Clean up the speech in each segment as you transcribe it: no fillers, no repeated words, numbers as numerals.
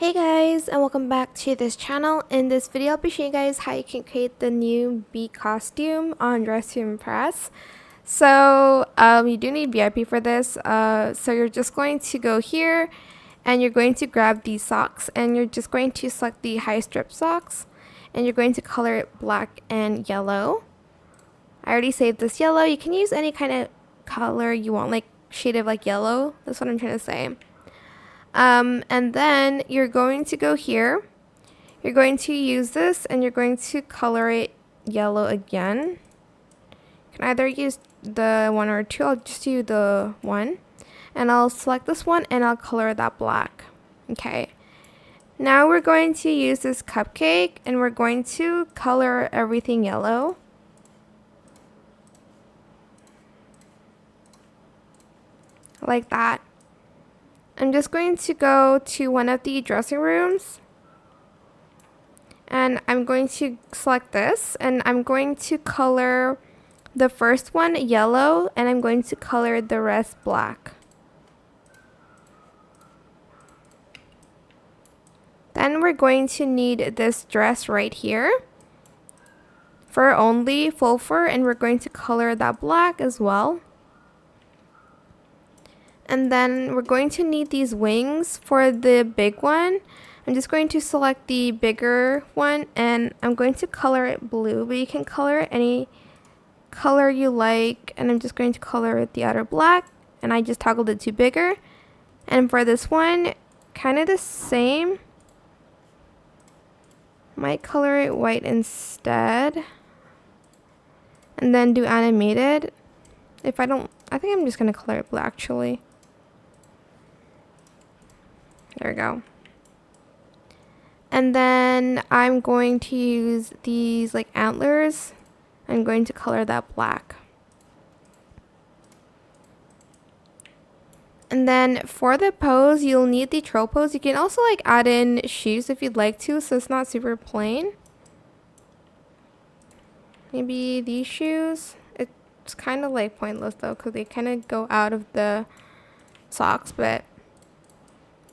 Hey guys, and welcome back to this channel. In this video I'll be showing you guys how you can create the new bee costume on Dress to Impress. So you do need VIP for this. So you're just going to go here and you're going to grab these socks and you're just going to select the high strip socks and you're going to color it black and yellow. I already saved this yellow. You can use any kind of color you want, like shade of like yellow. That's what I'm trying to say. And then you're going to go here. You're going to use this and you're going to color it yellow again. You can either use the one or two. I'll just do the one. And I'll select this one and I'll color that black. Okay. Now we're going to use this cupcake and we're going to color everything yellow. Like that. I'm just going to go to one of the dressing rooms and I'm going to select this and I'm going to color the first one yellow and I'm going to color the rest black. Then we're going to need this dress right here, fur only, full fur, and we're going to color that black as well. And then we're going to need these wings for the big one. I'm just going to select the bigger one and I'm going to color it blue, but you can color it any color you like. And I'm just going to color it the outer black and I just toggled it to bigger. And for this one, kind of the same. Might color it white instead. And then do animated. I think I'm just going to color it blue actually. There we go. And then I'm going to use these like antlers. I'm going to color that black. And then for the pose, you'll need the troll pose. You can also like add in shoes if you'd like to, so it's not super plain. Maybe these shoes. It's kind of like pointless though, because they kind of go out of the socks, but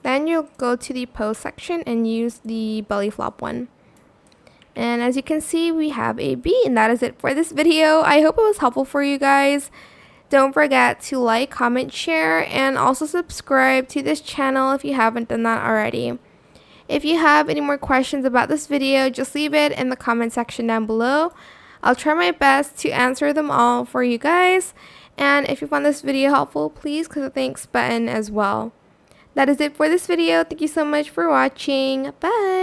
then you'll go to the pose section and use the belly flop one. And as you can see, we have a bee, and that is it for this video. I hope it was helpful for you guys. Don't forget to like, comment, share, and also subscribe to this channel if you haven't done that already. If you have any more questions about this video, just leave it in the comment section down below. I'll try my best to answer them all for you guys. And if you found this video helpful, please click the thanks button as well. That is it for this video. Thank you so much for watching. Bye!